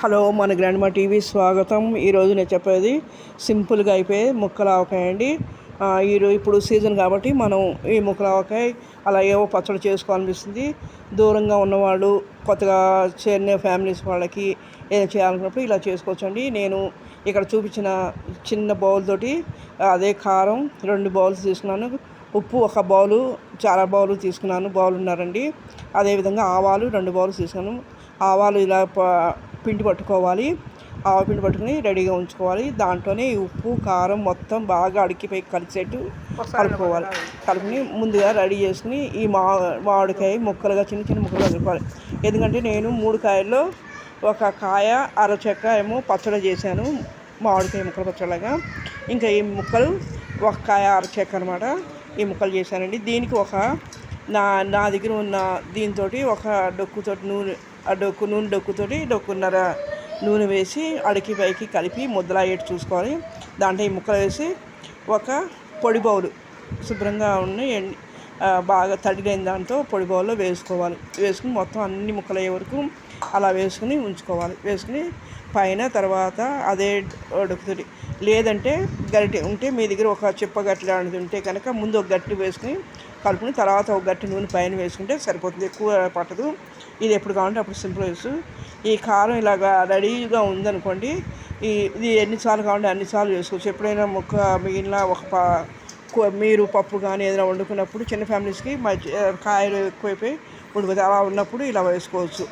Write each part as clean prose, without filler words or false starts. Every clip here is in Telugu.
హలో, మన గ్రాండ్మా టీవీ స్వాగతం. ఈరోజు నేను చెప్పేది సింపుల్గా అయిపోయే ముక్కల ఆవకాయ అండి. ఇప్పుడు సీజన్ కాబట్టి మనం ఈ ముక్కల ఆవకాయ అలా ఏవో పచ్చడి చేసుకోవాలనిపిస్తుంది. దూరంగా ఉన్నవాళ్ళు, కొత్తగా చేరిన ఫ్యామిలీస్ వాళ్ళకి ఏదో చేయాలనుకున్నప్పుడు ఇలా చేసుకోవచ్చండి. నేను ఇక్కడ చూపించిన చిన్న బౌల్ తోటి అదే కారం 2 బౌల్స్ తీసుకున్నాను, ఉప్పు 1 బౌలు, చాలా బౌలు తీసుకున్నాను, బౌలున్నారండి. అదేవిధంగా ఆవాలు 2 బౌల్స్ తీసుకున్నాను. ఆవాలు ఇలా పిండి పట్టుకోవాలి, ఆవపిండి పట్టుకుని రెడీగా ఉంచుకోవాలి. దాంట్లోనే ఉప్పు కారం మొత్తం బాగా అడికిపోయి కలిసేట్టు కలుపుకోవాలి. కలుపుని ముందుగా రెడీ చేసుకుని ఈ మామిడికాయ ముక్కలుగా చిన్న చిన్న ముక్కలుగా కలుపుకోవాలి. ఎందుకంటే నేను 3 కాయల్లో 1 కాయ అరచెక్క ఏమో పచ్చడి చేశాను, మామిడికాయ ముక్కలు పచ్చడిలాగా. ఇంకా ఈ ముక్కలు 1 కాయ అరచెక్క అనమాట, ఈ ముక్కలు చేశానండి. దీనికి నా దగ్గర ఉన్న దీంతో ఒక డొక్కుతోటి నూనె, డొక్కుతోటి డొక్కున్నర నూనె వేసి అడికి పైకి కలిపి ముద్దలా అయ్యేట్టు చూసుకోవాలి. దాంట్లో ఈ ముక్కలు వేసి ఒక పొడి బౌలు శుభ్రంగా ఉన్న బాగా తడిలేని దాంతో పొడి బౌల్లో వేసుకుని మొత్తం అన్ని ముక్కలు అయ్యే వరకు అలా వేసుకుని ఉంచుకోవాలి. వేసుకుని పైన తర్వాత అదే డొక్కుతోటి, లేదంటే గరిటె ఉంటే మీ దగ్గర ఒక చిప్ప గట్టి లాంటిది ఉంటే కనుక ముందు ఒక గట్టి వేసుకుని కలుపుకుని తర్వాత ఒక గట్టి నూనె పైన వేసుకుంటే సరిపోతుంది, ఎక్కువ పట్టదు. ఇది ఎప్పుడు కావాలంటే అప్పుడు సింపుల్ వేసు. ఈ కారం ఇలాగా రెడీగా ఉందనుకోండి, ఇది ఎన్నిసార్లు కావాలంటే అన్నిసార్లు వేసుకోవచ్చు. ఎప్పుడైనా ముక్క మిగిలిన మీరు పప్పు కానీ ఏదైనా వండుకున్నప్పుడు చిన్న ఫ్యామిలీస్కి కాయలు ఎక్కువైపోయి ఉడిపోతే అలా ఉన్నప్పుడు ఇలా వేసుకోవచ్చు.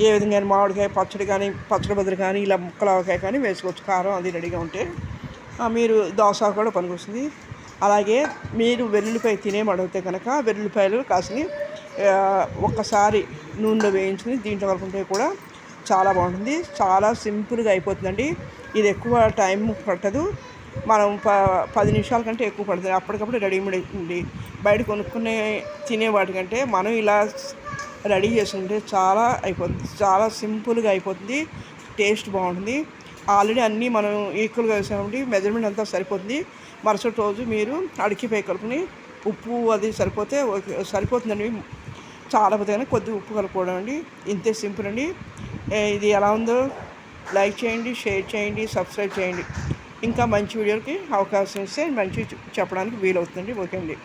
ఏ విధంగా మామిడికాయ పచ్చడి బదులు కానీ ఇలా ముక్కల ఆవకాయ కానీ వేసుకోవచ్చు, కారం అది రెడీగా ఉంటే. మీరు దోశ కూడా పనికొస్తుంది. అలాగే మీరు వెల్లుల్లిపాయ తినేమడిగితే కనుక వెల్లుల్లిపాయలు కాసిని ఒక్కసారి నూనెలో వేయించుకుని దీంట్లో కలుపుకుంటే కూడా చాలా బాగుంటుంది. చాలా సింపుల్గా అయిపోతుందండి. ఇది ఎక్కువ టైం పట్టదు, మనం 10 నిమిషాల కంటే ఎక్కువ పడుతుంది. అప్పటికప్పుడు రెడీమేడ్ అవుతుంది. బయట కొనుక్కునే తినే వాటికంటే మనం ఇలా రెడీ చేసుకుంటే చాలా అయిపోతుంది, చాలా సింపుల్గా అయిపోతుంది, టేస్ట్ బాగుంటుంది. ఆల్రెడీ అన్నీ మనం ఈక్వల్గా వేసామండి, మెజర్మెంట్ అంతా సరిపోతుంది. మరుసటి రోజు మీరు అడికిపై కలుపుని ఉప్పు అది సరిపోతుందండి. చాలా పోతే కొద్దిగా ఉప్పు కలుపుకోవడం అండి. ఇంతే సింపుల్ అండి. ఇది ఎలా ఉందో లైక్ చేయండి, షేర్ చేయండి, సబ్స్క్రైబ్ చేయండి. ఇంకా మంచి వీడియోకి అవకాశం ఇస్తే మంచి చెప్పడానికి వీలవుతుందండి. ఓకే అండి.